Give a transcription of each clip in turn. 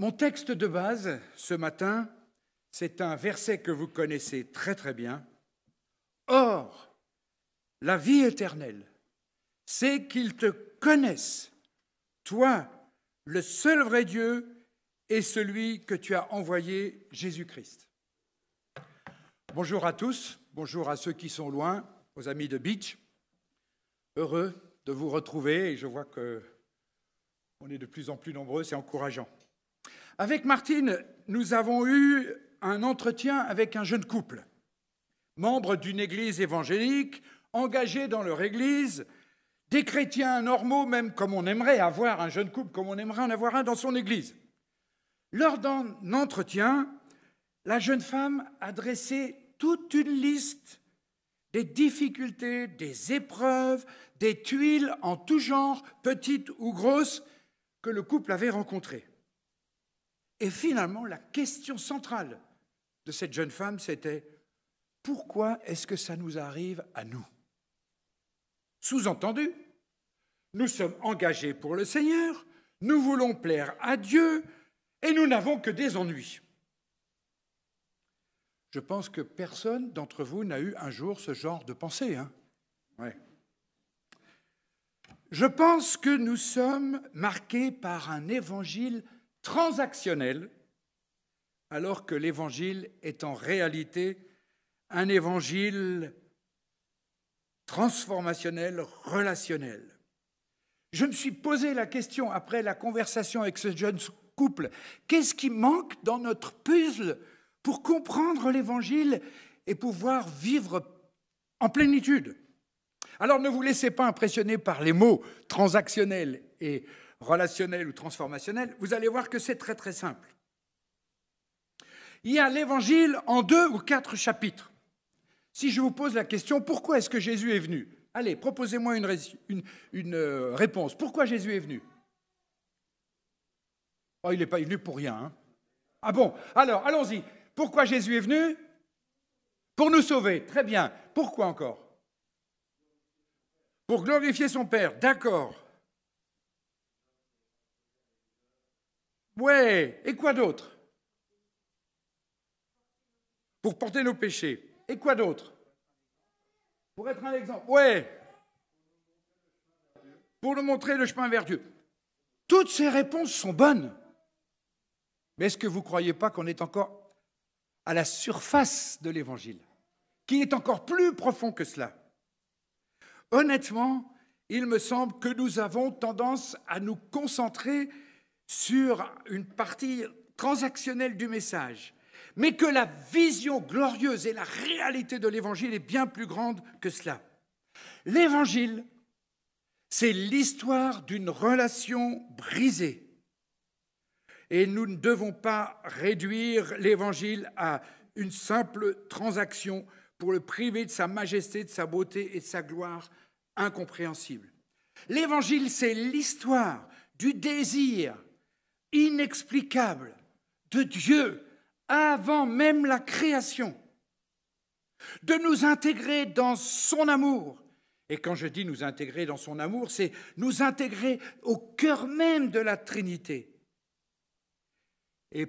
Mon texte de base, ce matin, c'est un verset que vous connaissez très très bien. Or, la vie éternelle, c'est qu'ils te connaissent, toi, le seul vrai Dieu, et celui que tu as envoyé, Jésus-Christ. Bonjour à tous, bonjour à ceux qui sont loin, aux amis de Beach. Heureux de vous retrouver, et je vois qu'on est de plus en plus nombreux, c'est encourageant. Avec Martine, nous avons eu un entretien avec un jeune couple, membre d'une église évangélique, engagés dans leur église, des chrétiens normaux, même comme on aimerait avoir un jeune couple, comme on aimerait en avoir un dans son église. Lors d'un entretien, la jeune femme a dressé toute une liste des difficultés, des épreuves, des tuiles en tout genre, petites ou grosses, que le couple avait rencontrées. Et finalement, la question centrale de cette jeune femme, c'était « Pourquoi est-ce que ça nous arrive à nous ?» Sous-entendu, nous sommes engagés pour le Seigneur, nous voulons plaire à Dieu et nous n'avons que des ennuis. Je pense que personne d'entre vous n'a eu un jour ce genre de pensée. Ouais. Je pense que nous sommes marqués par un évangile transactionnel, alors que l'évangile est en réalité un évangile transformationnel, relationnel. Je me suis posé la question, après la conversation avec ce jeune couple, qu'est-ce qui manque dans notre puzzle pour comprendre l'évangile et pouvoir vivre en plénitude? Alors ne vous laissez pas impressionner par les mots transactionnel et relationnel ou transformationnel, vous allez voir que c'est très très simple. Il y a l'évangile en 2 ou 4 chapitres. Si je vous pose la question, pourquoi est-ce que Jésus est venu? Allez, proposez-moi une réponse. Pourquoi Jésus est venu? Oh, il n'est pas venu pour rien. Ah bon? Alors, allons-y. Pourquoi Jésus est venu? Pour nous sauver. Très bien. Pourquoi encore? Pour glorifier son Père. D'accord. Ouais. Et quoi d'autre? Pour porter nos péchés. Et quoi d'autre? Pour être un exemple. Ouais. Pour nous montrer le chemin vers Dieu. Toutes ces réponses sont bonnes. Mais est-ce que vous ne croyez pas qu'on est encore à la surface de l'Évangile, qui est encore plus profond que cela? Honnêtement, il me semble que nous avons tendance à nous concentrer sur une partie transactionnelle du message, mais que la vision glorieuse et la réalité de l'Évangile est bien plus grande que cela. L'Évangile, c'est l'histoire d'une relation brisée. Et nous ne devons pas réduire l'Évangile à une simple transaction pour le priver de sa majesté, de sa beauté et de sa gloire incompréhensible. L'Évangile, c'est l'histoire du désir inexplicable de Dieu avant même la création, de nous intégrer dans son amour. Et quand je dis nous intégrer dans son amour, c'est nous intégrer au cœur même de la Trinité. Et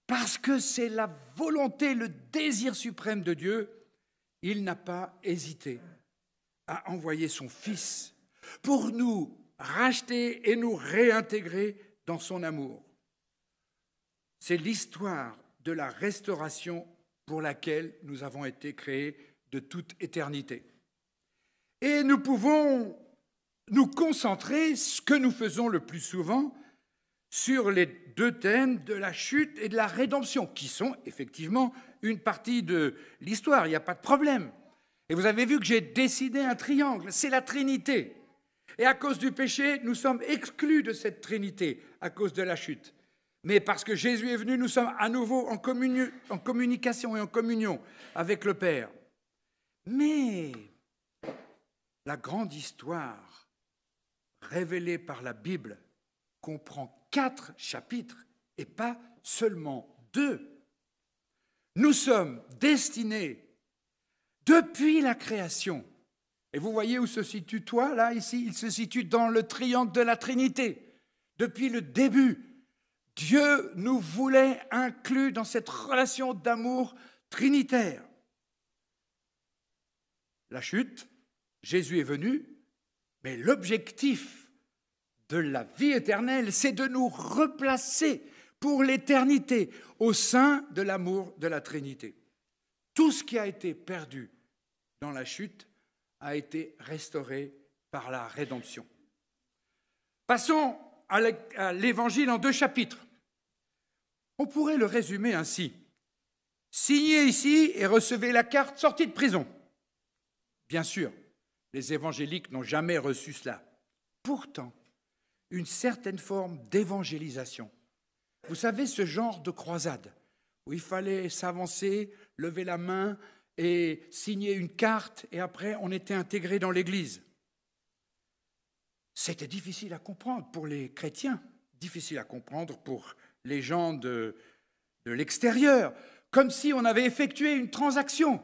parce que c'est la volonté, le désir suprême de Dieu, il n'a pas hésité à envoyer son Fils pour nous racheter et nous réintégrer dans son amour. C'est l'histoire de la restauration pour laquelle nous avons été créés de toute éternité. Et nous pouvons nous concentrer, ce que nous faisons le plus souvent, sur les 2 thèmes de la chute et de la rédemption, qui sont effectivement une partie de l'histoire, il n'y a pas de problème. Et vous avez vu que j'ai dessiné un triangle, c'est la Trinité. Et à cause du péché, nous sommes exclus de cette Trinité, à cause de la chute. Mais parce que Jésus est venu, nous sommes à nouveau en communication et en communion avec le Père. Mais la grande histoire révélée par la Bible comprend 4 chapitres et pas seulement 2. Nous sommes destinés, depuis la création, et vous voyez où se situe toi, là, ici, il se situe dans le triangle de la Trinité. Depuis le début, Dieu nous voulait inclus dans cette relation d'amour trinitaire. La chute, Jésus est venu, mais l'objectif de la vie éternelle, c'est de nous replacer pour l'éternité au sein de l'amour de la Trinité. Tout ce qui a été perdu dans la chute a été restauré par la rédemption. Passons à l'Évangile en 2 chapitres. On pourrait le résumer ainsi. Signez ici et recevez la carte sortie de prison. Bien sûr, les évangéliques n'ont jamais reçu cela. Pourtant, une certaine forme d'évangélisation. Vous savez, ce genre de croisade où il fallait s'avancer, lever la main et signer une carte, et après on était intégré dans l'Église. C'était difficile à comprendre pour les chrétiens, difficile à comprendre pour les gens de l'extérieur, comme si on avait effectué une transaction.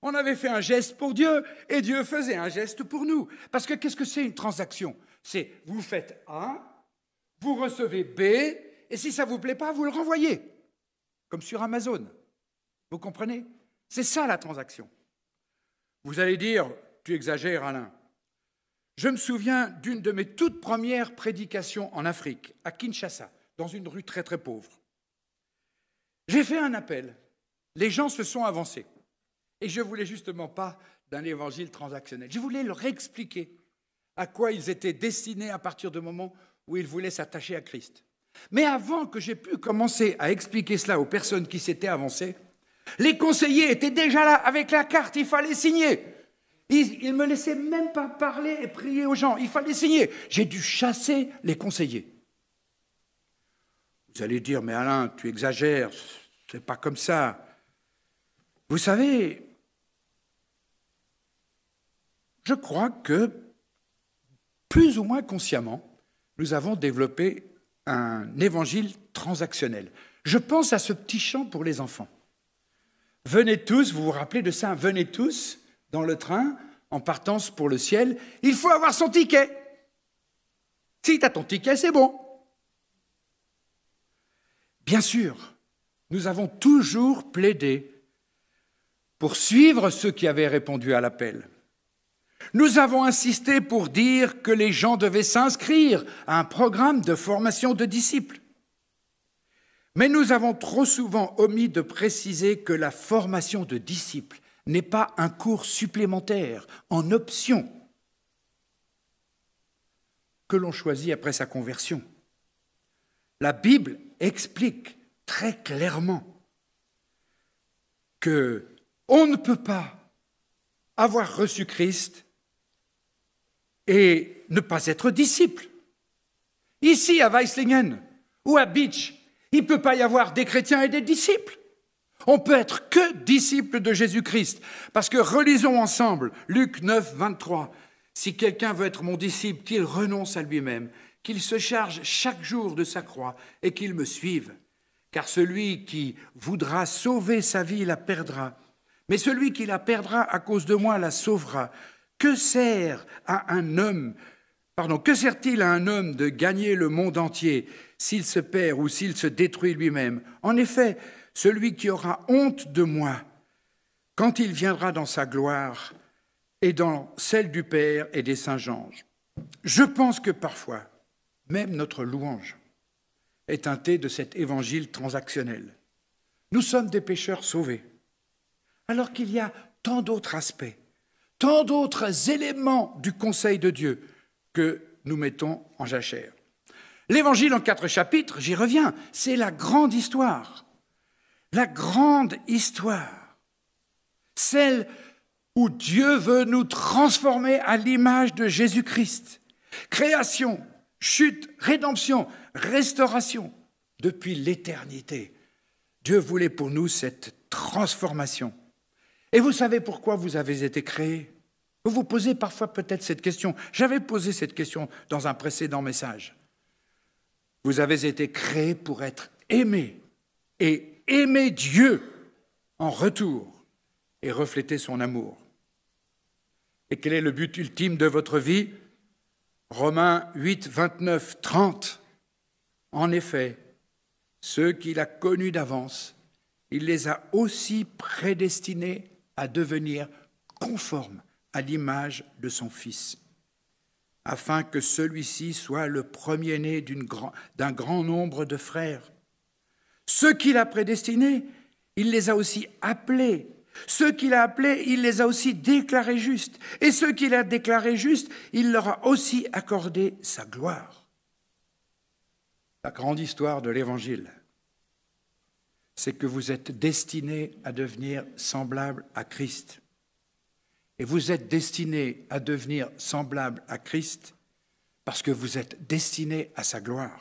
On avait fait un geste pour Dieu et Dieu faisait un geste pour nous. Parce que qu'est-ce que c'est une transaction? C'est vous faites A, vous recevez B, et si ça ne vous plaît pas, vous le renvoyez. Comme sur Amazon. Vous comprenez? C'est ça la transaction. Vous allez dire, tu exagères Alain. Je me souviens d'une de mes toutes premières prédications en Afrique, à Kinshasa, dans une rue très très pauvre. J'ai fait un appel. Les gens se sont avancés. Et je ne voulais justement pas d'un évangile transactionnel. Je voulais leur expliquer à quoi ils étaient destinés à partir du moment où ils voulaient s'attacher à Christ. Mais avant que j'ai pu commencer à expliquer cela aux personnes qui s'étaient avancées, les conseillers étaient déjà là avec la carte, il fallait signer. Ils ne me laissaient même pas parler et prier aux gens, il fallait signer. J'ai dû chasser les conseillers. Vous allez dire, mais Alain, tu exagères, c'est pas comme ça. Vous savez, je crois que, plus ou moins consciemment, nous avons développé un évangile transactionnel. Je pense à ce petit chant pour les enfants. Venez tous, vous vous rappelez de ça, venez tous dans le train, en partance pour le ciel, il faut avoir son ticket. Si tu as ton ticket, c'est bon. Bien sûr, nous avons toujours plaidé pour suivre ceux qui avaient répondu à l'appel. Nous avons insisté pour dire que les gens devaient s'inscrire à un programme de formation de disciples. Mais nous avons trop souvent omis de préciser que la formation de disciples n'est pas un cours supplémentaire, en option, que l'on choisit après sa conversion. La Bible explique très clairement qu'on ne peut pas avoir reçu Christ et ne pas être disciple. Ici, à Weislingen ou à Beach, il ne peut pas y avoir des chrétiens et des disciples. On peut être que disciple de Jésus-Christ. Parce que relisons ensemble Luc 9, 23. Si quelqu'un veut être mon disciple, qu'il renonce à lui-même, qu'il se charge chaque jour de sa croix et qu'il me suive. Car celui qui voudra sauver sa vie la perdra. Mais celui qui la perdra à cause de moi la sauvera. Que sert-il à un homme de gagner le monde entier s'il se perd ou s'il se détruit lui-même? En effet, celui qui aura honte de moi, quand il viendra dans sa gloire et dans celle du Père et des saints anges. Je pense que parfois, même notre louange est teintée de cet évangile transactionnel. Nous sommes des pécheurs sauvés, alors qu'il y a tant d'autres aspects, tant d'autres éléments du conseil de Dieu que nous mettons en jachère. L'évangile en 4 chapitres, j'y reviens, c'est la grande histoire. La grande histoire, celle où Dieu veut nous transformer à l'image de Jésus-Christ. Création, chute, rédemption, restauration. Depuis l'éternité, Dieu voulait pour nous cette transformation. Et vous savez pourquoi vous avez été créés? Vous vous posez parfois peut-être cette question. J'avais posé cette question dans un précédent message. Vous avez été créés pour être aimés et aimer Dieu en retour et refléter son amour. Et quel est le but ultime de votre vie? Romains 8, 29, 30. En effet, ceux qu'il a connus d'avance, il les a aussi prédestinés à devenir conformes à l'image de son Fils, afin que celui-ci soit le premier-né d'un grand nombre de frères. Ceux qu'il a prédestinés, il les a aussi appelés. Ceux qu'il a appelés, il les a aussi déclarés justes. Et ceux qu'il a déclarés justes, il leur a aussi accordé sa gloire. La grande histoire de l'Évangile, c'est que vous êtes destinés à devenir semblables à Christ. Et vous êtes destinés à devenir semblables à Christ parce que vous êtes destinés à sa gloire.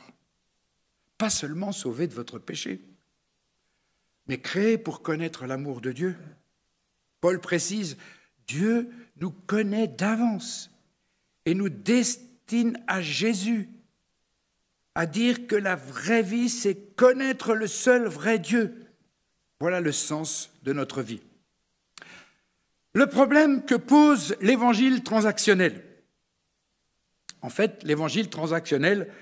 Pas seulement sauvés de votre péché, mais créés pour connaître l'amour de Dieu. Paul précise, Dieu nous connaît d'avance et nous destine à Jésus, à dire que la vraie vie, c'est connaître le seul vrai Dieu. Voilà le sens de notre vie. Le problème que pose l'évangile transactionnel. En fait, l'évangile transactionnel,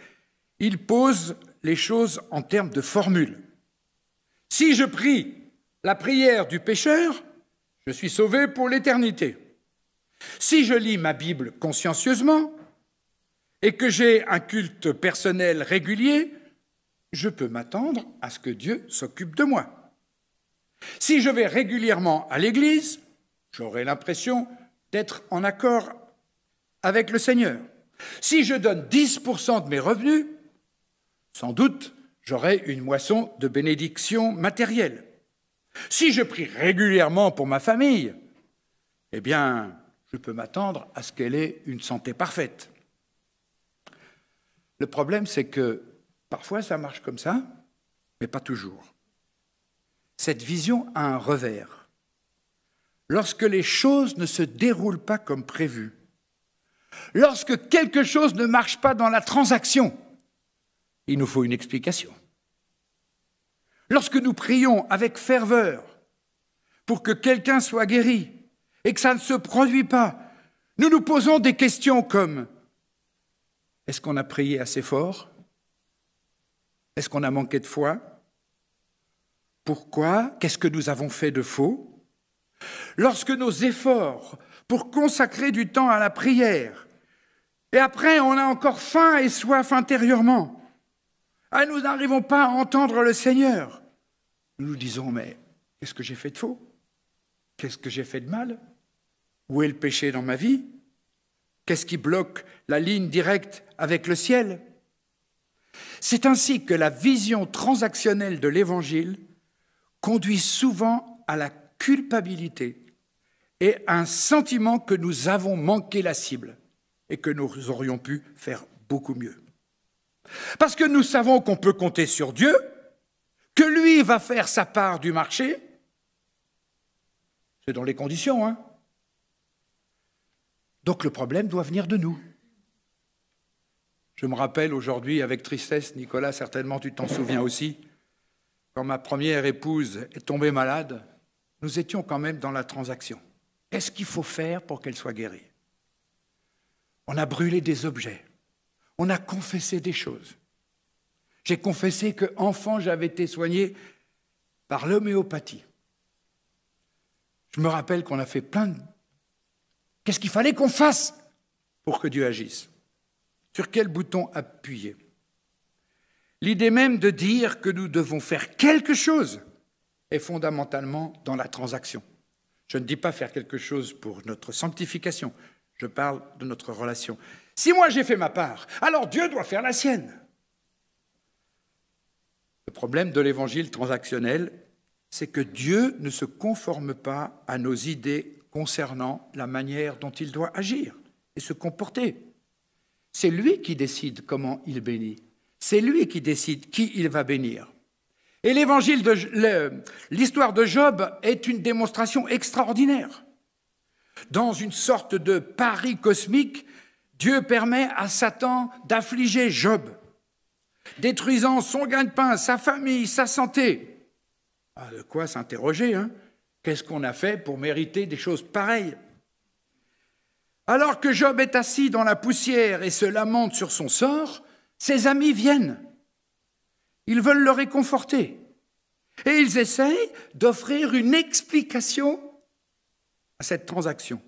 il pose les choses en termes de formule. Si je prie la prière du pécheur, je suis sauvé pour l'éternité. Si je lis ma Bible consciencieusement et que j'ai un culte personnel régulier, je peux m'attendre à ce que Dieu s'occupe de moi. Si je vais régulièrement à l'église, j'aurai l'impression d'être en accord avec le Seigneur. Si je donne 10% de mes revenus, sans doute j'aurai une moisson de bénédictions matérielles. Si je prie régulièrement pour ma famille, eh bien, je peux m'attendre à ce qu'elle ait une santé parfaite. Le problème, c'est que parfois ça marche comme ça, mais pas toujours. Cette vision a un revers. Lorsque les choses ne se déroulent pas comme prévu, lorsque quelque chose ne marche pas dans la transaction, il nous faut une explication. Lorsque nous prions avec ferveur pour que quelqu'un soit guéri et que ça ne se produit pas, nous nous posons des questions comme « Est-ce qu'on a prié assez fort? Est-ce qu'on a manqué de foi? Pourquoi? Qu'est-ce que nous avons fait de faux? » Lorsque nos efforts pour consacrer du temps à la prière, et après on a encore faim et soif intérieurement, nous n'arrivons pas à entendre le Seigneur, nous nous disons, mais qu'est-ce que j'ai fait de faux? Qu'est-ce que j'ai fait de mal? Où est le péché dans ma vie? Qu'est-ce qui bloque la ligne directe avec le ciel? C'est ainsi que la vision transactionnelle de l'Évangile conduit souvent à la culpabilité et à un sentiment que nous avons manqué la cible et que nous aurions pu faire beaucoup mieux. Parce que nous savons qu'on peut compter sur Dieu, que lui va faire sa part du marché. C'est dans les conditions, hein. Donc le problème doit venir de nous. Je me rappelle aujourd'hui avec tristesse, Nicolas, certainement tu t'en souviens aussi, quand ma première épouse est tombée malade, nous étions quand même dans la transaction. Qu'est-ce qu'il faut faire pour qu'elle soit guérie? On a brûlé des objets. On a confessé des choses. J'ai confessé qu'enfant, j'avais été soigné par l'homéopathie. Je me rappelle qu'on a fait plein de... Qu'est-ce qu'il fallait qu'on fasse pour que Dieu agisse? Sur quel bouton appuyer? L'idée même de dire que nous devons faire quelque chose est fondamentalement dans la transaction. Je ne dis pas faire quelque chose pour notre sanctification, je parle de notre relation. Si moi j'ai fait ma part, alors Dieu doit faire la sienne. Le problème de l'évangile transactionnel, c'est que Dieu ne se conforme pas à nos idées concernant la manière dont il doit agir et se comporter. C'est lui qui décide comment il bénit. C'est lui qui décide qui il va bénir. Et l'histoire de Job est une démonstration extraordinaire. Dans une sorte de pari cosmique, Dieu permet à Satan d'affliger Job, détruisant son gagne-pain, sa famille, sa santé. De quoi s'interroger, hein? Qu'est-ce qu'on a fait pour mériter des choses pareilles? Alors que Job est assis dans la poussière et se lamente sur son sort, ses amis viennent. Ils veulent le réconforter. Et ils essayent d'offrir une explication à cette transaction.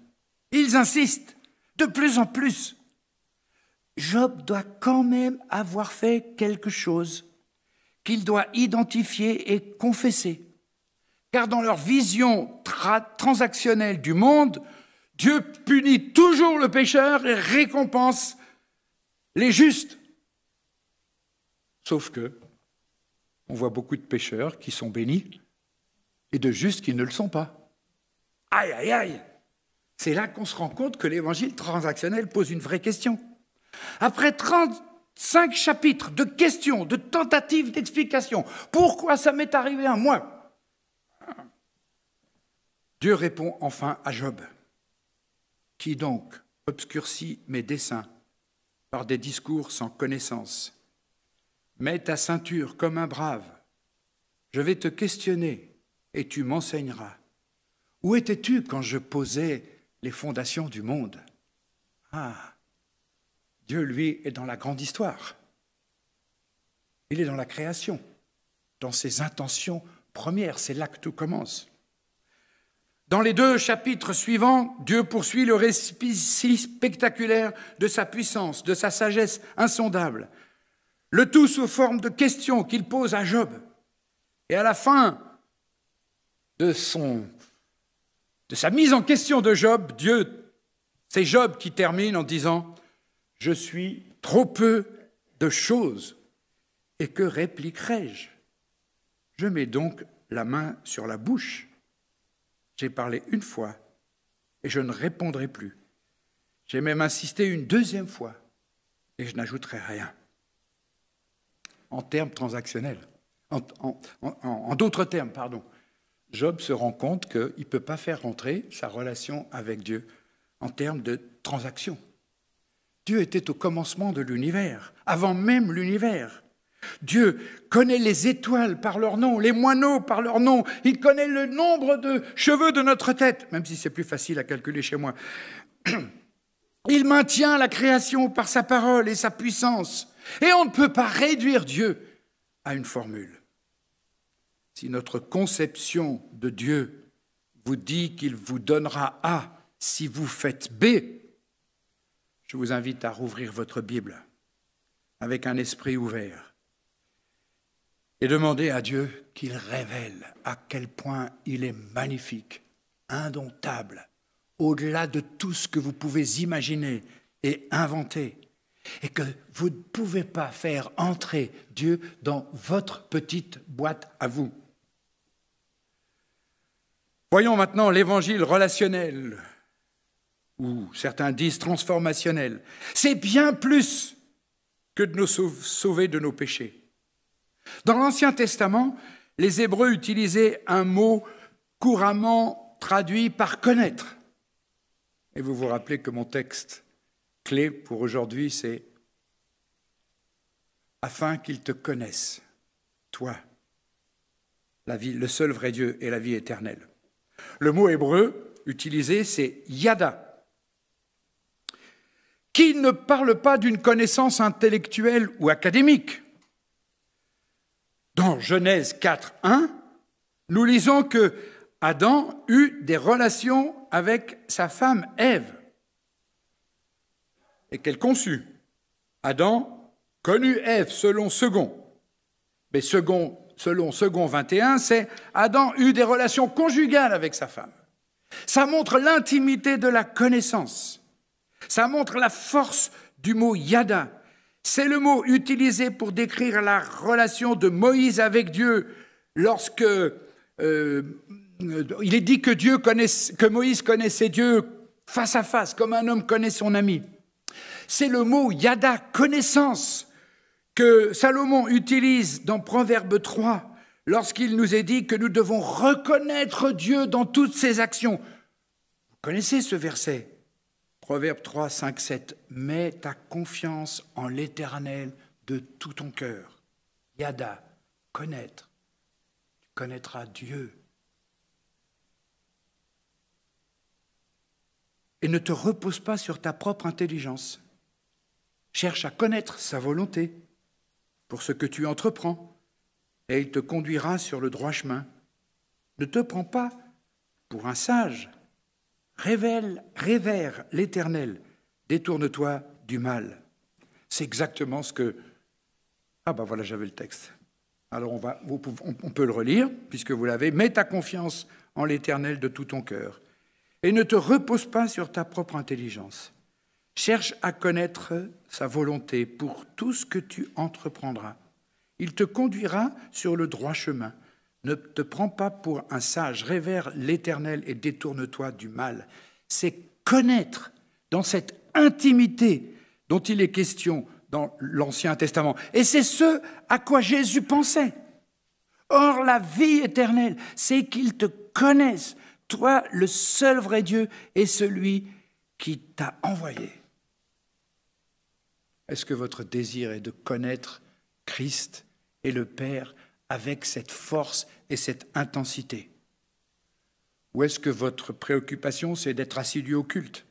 Ils insistent de plus en plus. Job doit quand même avoir fait quelque chose qu'il doit identifier et confesser. Car dans leur vision transactionnelle du monde, Dieu punit toujours le pécheur et récompense les justes. Sauf que on voit beaucoup de pécheurs qui sont bénis et de justes qui ne le sont pas. Aïe, aïe, aïe! C'est là qu'on se rend compte que l'évangile transactionnel pose une vraie question. Après 35 chapitres de questions, de tentatives d'explication, pourquoi ça m'est arrivé à moi? Dieu répond enfin à Job. Qui donc obscurcit mes desseins par des discours sans connaissance? Mets ta ceinture comme un brave. Je vais te questionner et tu m'enseigneras. Où étais-tu quand je posais les fondations du monde? Ah, Dieu, lui, est dans la grande histoire. Il est dans la création, dans ses intentions premières. C'est là que tout commence. Dans les 2 chapitres suivants, Dieu poursuit le récit spectaculaire de sa puissance, de sa sagesse insondable. Le tout sous forme de questions qu'il pose à Job. Et à la fin de sa mise en question de Job, c'est Job qui termine en disant « Je suis trop peu de choses, et que répliquerai-je? Je mets donc la main sur la bouche. J'ai parlé une fois, et je ne répondrai plus. J'ai même insisté une 2e fois, et je n'ajouterai rien. » En termes transactionnels, en d'autres termes, Job se rend compte qu'il ne peut pas faire rentrer sa relation avec Dieu en termes de transaction. Dieu était au commencement de l'univers, avant même l'univers. Dieu connaît les étoiles par leur nom, les moineaux par leur nom. Il connaît le nombre de cheveux de notre tête, même si c'est plus facile à calculer chez moi. Il maintient la création par sa parole et sa puissance. Et on ne peut pas réduire Dieu à une formule. Si notre conception de Dieu vous dit qu'il vous donnera A si vous faites B, je vous invite à rouvrir votre Bible avec un esprit ouvert et demander à Dieu qu'il révèle à quel point il est magnifique, indomptable, au-delà de tout ce que vous pouvez imaginer et inventer, et que vous ne pouvez pas faire entrer Dieu dans votre petite boîte à vous. Voyons maintenant l'évangile relationnel, ou certains disent transformationnel. C'est bien plus que de nous sauver de nos péchés. Dans l'Ancien Testament, les Hébreux utilisaient un mot couramment traduit par « connaître ». Et vous vous rappelez que mon texte clé pour aujourd'hui, c'est « afin qu'ils te connaissent, toi, la vie, le seul vrai Dieu et la vie éternelle ». Le mot hébreu utilisé, c'est « yada », qui ne parle pas d'une connaissance intellectuelle ou académique. Dans Genèse 4:1, nous lisons que Adam eut des relations avec sa femme Ève et qu'elle conçut. Adam connut Ève selon Second. Mais selon Second 21, c'est Adam eut des relations conjugales avec sa femme. Ça montre l'intimité de la connaissance. Ça montre la force du mot yada. C'est le mot utilisé pour décrire la relation de Moïse avec Dieu lorsque il est dit que Moïse connaissait Dieu face à face, comme un homme connaît son ami. C'est le mot yada, connaissance, que Salomon utilise dans Proverbe 3, lorsqu'il nous est dit que nous devons reconnaître Dieu dans toutes ses actions. Vous connaissez ce verset, Proverbe 3, 5, 7. « Mets ta confiance en l'Éternel de tout ton cœur. » Yada, connaître. Tu connaîtras Dieu. Et ne te repose pas sur ta propre intelligence. Cherche à connaître sa volonté pour ce que tu entreprends. et il te conduira sur le droit chemin. Ne te prends pas pour un sage. Révère l'Éternel. Détourne-toi du mal. C'est exactement ce que... Ah ben voilà, j'avais le texte. Alors on peut le relire, puisque vous l'avez. Mets ta confiance en l'Éternel de tout ton cœur. Et ne te repose pas sur ta propre intelligence. Cherche à connaître sa volonté pour tout ce que tu entreprendras. Il te conduira sur le droit chemin. Ne te prends pas pour un sage. Révère l'Éternel et détourne-toi du mal. C'est connaître dans cette intimité dont il est question dans l'Ancien Testament. Et c'est ce à quoi Jésus pensait. Or, la vie éternelle, c'est qu'ils te connaissent, toi, le seul vrai Dieu, et celui qui t'a envoyé. Est-ce que votre désir est de connaître Christ et le Père avec cette force et cette intensité? Ou est-ce que votre préoccupation, c'est d'être assidu au culte,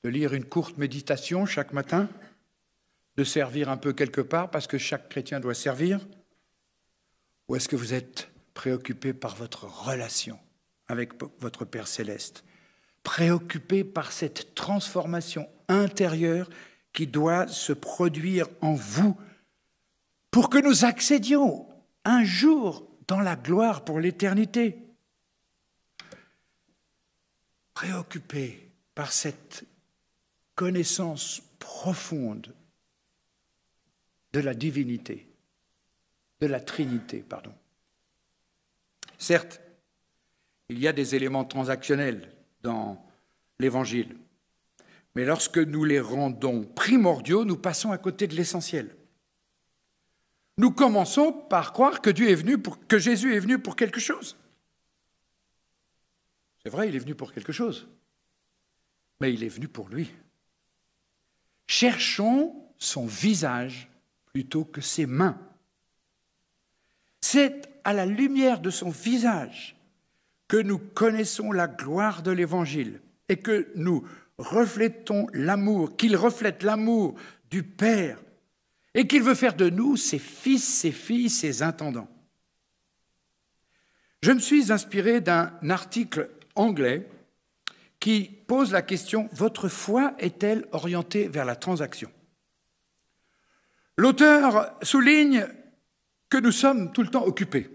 de lire une courte méditation chaque matin, de servir un peu quelque part parce que chaque chrétien doit servir? Ou est-ce que vous êtes préoccupé par votre relation avec votre Père céleste, préoccupé par cette transformation intérieure qui doit se produire en vous pour que nous accédions un jour dans la gloire pour l'éternité? Préoccupé par cette connaissance profonde de la divinité, de la Trinité, pardon. Certes, il y a des éléments transactionnels dans l'Évangile, mais lorsque nous les rendons primordiaux, nous passons à côté de l'essentiel. Nous commençons par croire que Jésus est venu pour quelque chose. C'est vrai, il est venu pour quelque chose, mais il est venu pour lui. Cherchons son visage plutôt que ses mains. C'est à la lumière de son visage que nous connaissons la gloire de l'Évangile et que nous reflétons l'amour, qu'il reflète l'amour du Père et qu'il veut faire de nous ses fils, ses filles, ses intendants. Je me suis inspiré d'un article anglais qui pose la question « Votre foi est-elle orientée vers la transaction ?» L'auteur souligne que nous sommes tout le temps occupés.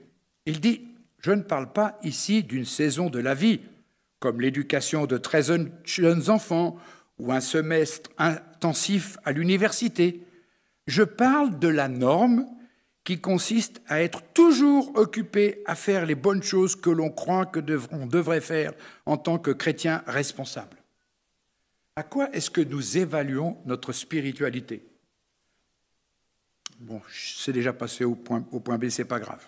Il dit « Je ne parle pas ici d'une saison de la vie, comme l'éducation de très jeunes enfants ou un semestre intensif à l'université. Je parle de la norme qui consiste à être toujours occupé à faire les bonnes choses que l'on croit qu'on devrait faire en tant que chrétien responsable. » À quoi est-ce que nous évaluons notre spiritualité ? Bon, c'est déjà passé au point B, c'est pas grave.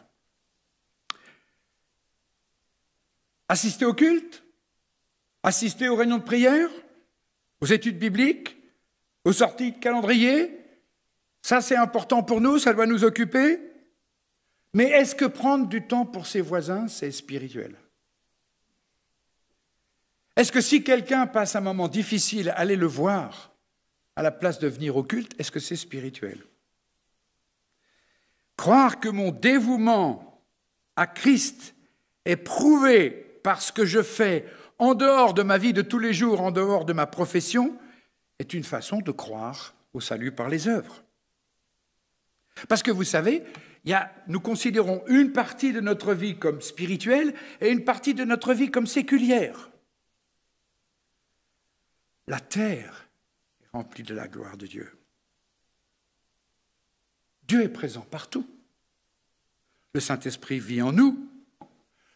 Assister au culte, assister aux réunions de prière, aux études bibliques, aux sorties de calendrier, ça c'est important pour nous, ça doit nous occuper. Mais est-ce que prendre du temps pour ses voisins, c'est spirituel ? Est-ce que si quelqu'un passe un moment difficile, aller le voir à la place de venir au culte, est-ce que c'est spirituel ? Croire que mon dévouement à Christ est prouvé par ce que je fais en dehors de ma vie de tous les jours, en dehors de ma profession, est une façon de croire au salut par les œuvres. Parce que vous savez, nous considérons une partie de notre vie comme spirituelle et une partie de notre vie comme séculière. La terre est remplie de la gloire de Dieu. Dieu est présent partout. Le Saint-Esprit vit en nous.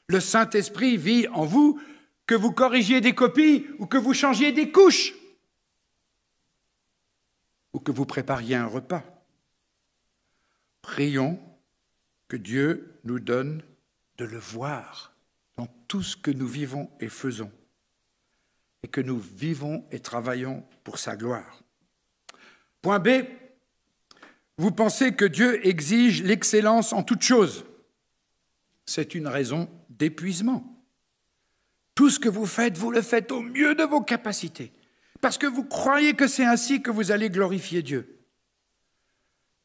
Le Saint-Esprit vit en vous, que vous corrigiez des copies ou que vous changiez des couches ou que vous prépariez un repas. Prions que Dieu nous donne de le voir dans tout ce que nous vivons et faisons et que nous vivons et travaillons pour sa gloire. Point B. Vous pensez que Dieu exige l'excellence en toutes choses. C'est une raison d'épuisement. Tout ce que vous le faites au mieux de vos capacités, parce que vous croyez que c'est ainsi que vous allez glorifier Dieu.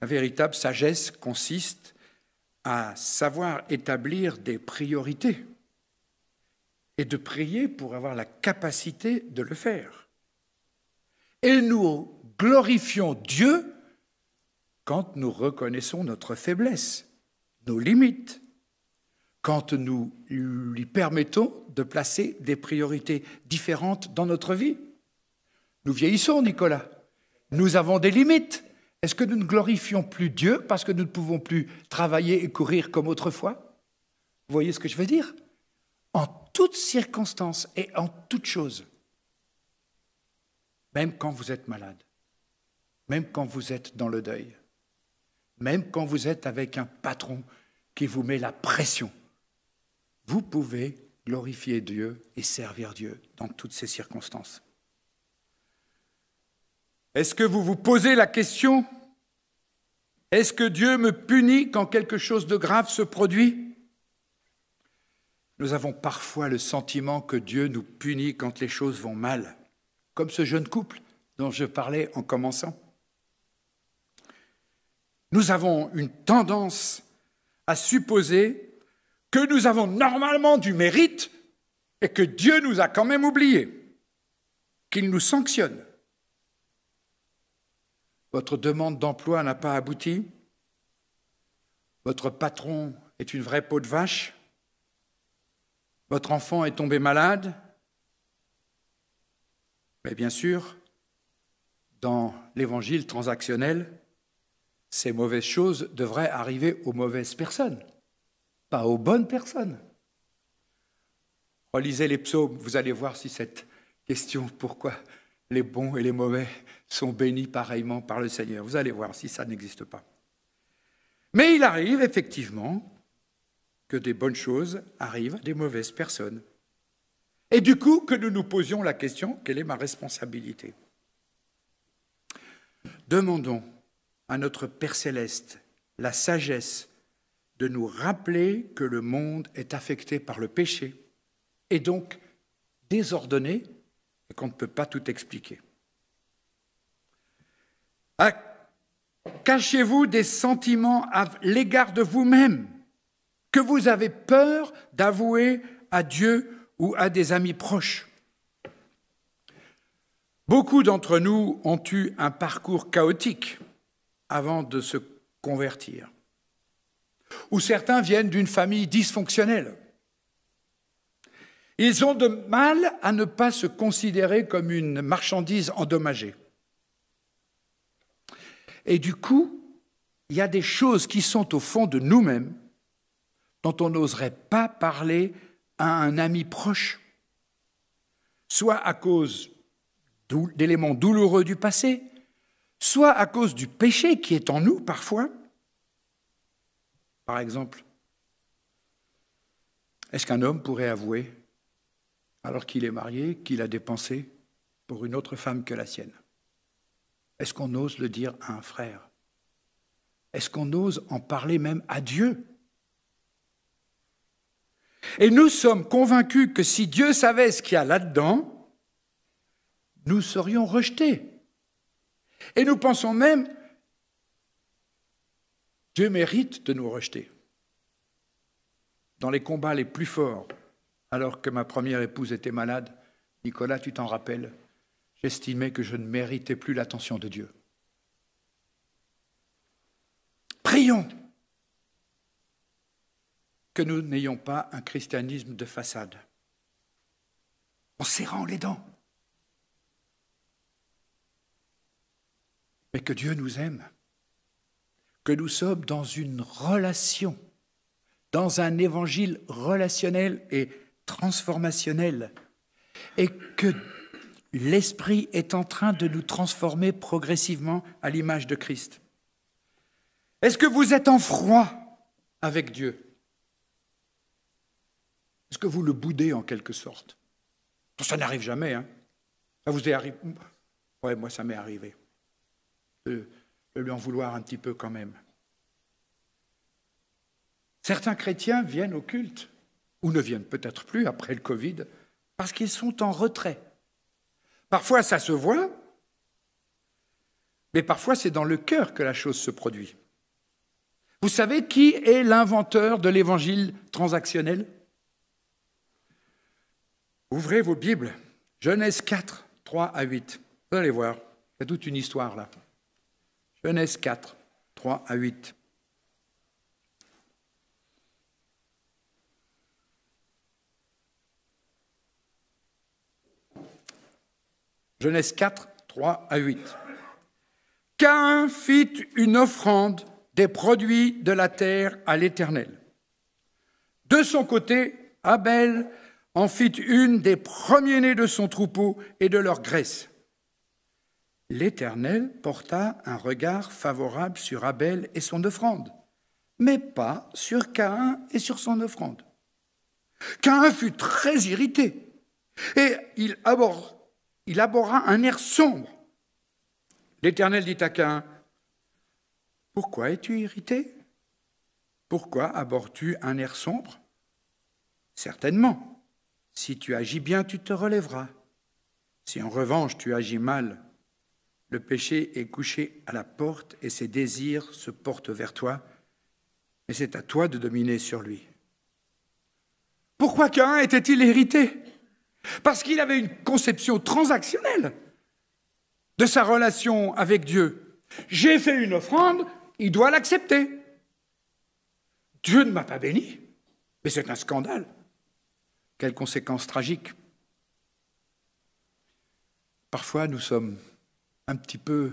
La véritable sagesse consiste à savoir établir des priorités et de prier pour avoir la capacité de le faire. Et nous glorifions Dieu quand nous reconnaissons notre faiblesse, nos limites, quand nous lui permettons de placer des priorités différentes dans notre vie. Nous vieillissons, Nicolas. Nous avons des limites. Est-ce que nous ne glorifions plus Dieu parce que nous ne pouvons plus travailler et courir comme autrefois? Vous voyez ce que je veux dire? En toutes circonstances et en toutes choses. Même quand vous êtes malade, même quand vous êtes dans le deuil, même quand vous êtes avec un patron qui vous met la pression, vous pouvez glorifier Dieu et servir Dieu dans toutes ces circonstances. Est-ce que vous vous posez la question? Est-ce que Dieu me punit quand quelque chose de grave se produit? Nous avons parfois le sentiment que Dieu nous punit quand les choses vont mal, comme ce jeune couple dont je parlais en commençant. Nous avons une tendance à supposer que nous avons normalement du mérite et que Dieu nous a quand même oubliés, qu'il nous sanctionne. Votre demande d'emploi n'a pas abouti? Votre patron est une vraie peau de vache? Votre enfant est tombé malade? Mais bien sûr, dans l'évangile transactionnel, ces mauvaises choses devraient arriver aux mauvaises personnes, pas aux bonnes personnes. Relisez les psaumes, vous allez voir si cette question, pourquoi les bons et les mauvais sont bénis pareillement par le Seigneur. Vous allez voir si ça n'existe pas. Mais il arrive effectivement que des bonnes choses arrivent à des mauvaises personnes. Et du coup, que nous nous posions la question, quelle est ma responsabilité? Demandons à notre Père céleste la sagesse de nous rappeler que le monde est affecté par le péché et donc désordonné et qu'on ne peut pas tout expliquer. Cachez-vous des sentiments à l'égard de vous-même que vous avez peur d'avouer à Dieu ou à des amis proches. Beaucoup d'entre nous ont eu un parcours chaotique avant de se convertir. Ou certains viennent d'une famille dysfonctionnelle. Ils ont de mal à ne pas se considérer comme une marchandise endommagée. Et du coup, il y a des choses qui sont au fond de nous-mêmes dont on n'oserait pas parler à un ami proche, soit à cause d'éléments douloureux du passé, soit à cause du péché qui est en nous parfois. Par exemple, est-ce qu'un homme pourrait avouer, alors qu'il est marié, qu'il a dépensé pour une autre femme que la sienne? Est-ce qu'on ose le dire à un frère? Est-ce qu'on ose en parler même à Dieu? Et nous sommes convaincus que si Dieu savait ce qu'il y a là-dedans, nous serions rejetés. Et nous pensons même, Dieu mérite de nous rejeter. Dans les combats les plus forts, alors que ma première épouse était malade, Nicolas, tu t'en rappelles, j'estimais que je ne méritais plus l'attention de Dieu. Prions que nous n'ayons pas un christianisme de façade, en serrant les dents, mais que Dieu nous aime, que nous sommes dans une relation, dans un évangile relationnel et transformationnel, et que l'Esprit est en train de nous transformer progressivement à l'image de Christ. Est-ce que vous êtes en froid avec Dieu? Est-ce que vous le boudez en quelque sorte? Ça n'arrive jamais, hein? Ça vous est arrivé? Ouais, moi ça m'est arrivé. De lui en vouloir un petit peu quand même. Certains chrétiens viennent au culte, ou ne viennent peut-être plus après le Covid, parce qu'ils sont en retrait. Parfois ça se voit, mais parfois c'est dans le cœur que la chose se produit. Vous savez qui est l'inventeur de l'évangile transactionnel? Ouvrez vos Bibles, Genèse 4, 3 à 8. Vous allez voir, il y a toute une histoire là. Genèse 4, 3 à 8. Genèse 4, 3 à 8. Caïn fit une offrande des produits de la terre à l'Éternel. De son côté, Abel en fit une des premiers-nés de son troupeau et de leur graisse. L'Éternel porta un regard favorable sur Abel et son offrande, mais pas sur Caïn et sur son offrande. Caïn fut très irrité et il abhorra un air sombre. L'Éternel dit à Caïn, « Pourquoi es-tu irrité? Pourquoi abhorres-tu un air sombre? Certainement, si tu agis bien, tu te relèveras. Si en revanche tu agis mal, le péché est couché à la porte et ses désirs se portent vers toi, et c'est à toi de dominer sur lui. » Pourquoi Caïn était-il irrité? Parce qu'il avait une conception transactionnelle de sa relation avec Dieu. J'ai fait une offrande, il doit l'accepter. Dieu ne m'a pas béni, mais c'est un scandale. Quelles conséquences tragiques. Parfois, nous sommes un petit peu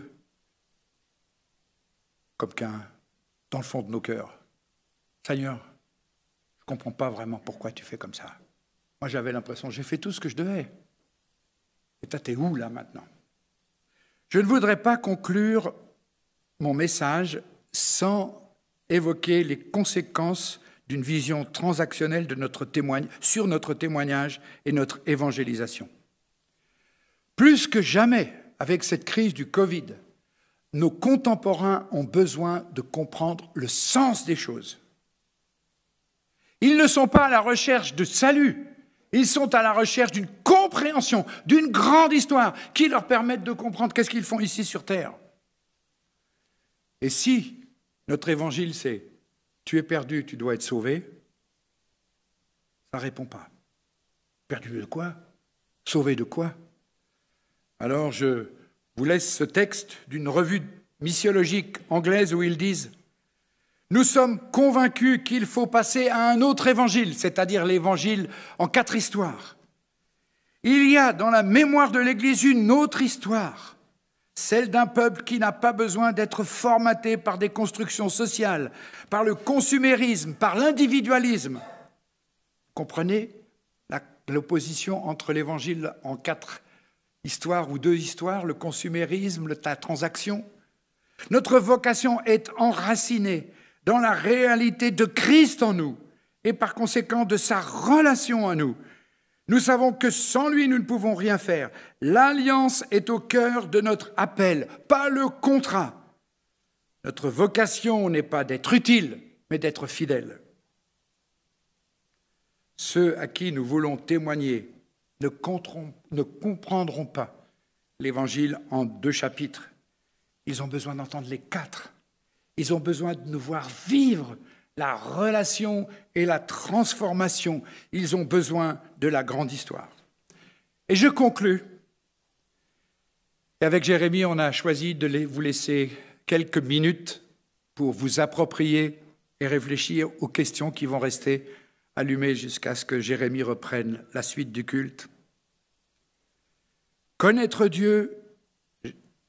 comme Caïn, dans le fond de nos cœurs. Seigneur, je ne comprends pas vraiment pourquoi tu fais comme ça. Moi, j'avais l'impression, j'ai fait tout ce que je devais. Et toi, t'es où, là, maintenant? Je ne voudrais pas conclure mon message sans évoquer les conséquences d'une vision transactionnelle de sur notre témoignage et notre évangélisation. Plus que jamais, avec cette crise du Covid, nos contemporains ont besoin de comprendre le sens des choses. Ils ne sont pas à la recherche de salut, ils sont à la recherche d'une compréhension, d'une grande histoire qui leur permette de comprendre qu'est-ce qu'ils font ici sur Terre. Et si notre évangile c'est « tu es perdu, tu dois être sauvé », ça ne répond pas. Perdu de quoi? Sauvé de quoi? Alors je vous laisse ce texte d'une revue missiologique anglaise où ils disent « Nous sommes convaincus qu'il faut passer à un autre évangile, c'est-à-dire l'évangile en 4 histoires. Il y a dans la mémoire de l'Église une autre histoire, celle d'un peuple qui n'a pas besoin d'être formaté par des constructions sociales, par le consumérisme, par l'individualisme. » Comprenez l'opposition entre l'évangile en 4 histoires ou 2 histoires, le consumérisme, la transaction. Notre vocation est enracinée dans la réalité de Christ en nous et par conséquent de sa relation à nous. Nous savons que sans lui, nous ne pouvons rien faire. L'alliance est au cœur de notre appel, pas le contrat. Notre vocation n'est pas d'être utile, mais d'être fidèle. Ceux à qui nous voulons témoigner ne comprendront pas l'Évangile en 2 chapitres. Ils ont besoin d'entendre les 4. Ils ont besoin de nous voir vivre la relation et la transformation. Ils ont besoin de la grande histoire. Et je conclus. Et avec Jérémie, on a choisi de vous laisser quelques minutes pour vous approprier et réfléchir aux questions qui vont rester allumées jusqu'à ce que Jérémie reprenne la suite du culte. Connaître Dieu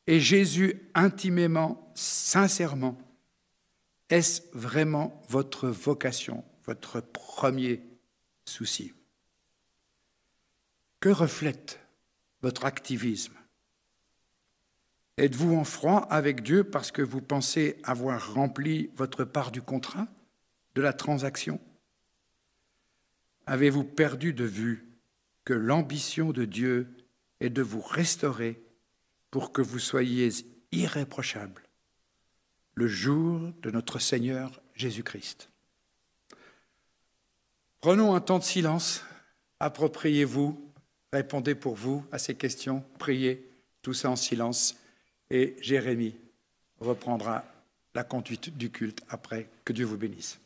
et Jésus intimement, sincèrement, est-ce vraiment votre vocation, votre premier souci? Que reflète votre activisme? Êtes-vous en froid avec Dieu parce que vous pensez avoir rempli votre part du contrat, de la transaction? Avez-vous perdu de vue que l'ambition de Dieu est de vous restaurer pour que vous soyez irréprochables le jour de notre Seigneur Jésus-Christ? Prenons un temps de silence, appropriez-vous, répondez pour vous à ces questions, priez, tout ça en silence, et Jérémie reprendra la conduite du culte après. Que Dieu vous bénisse.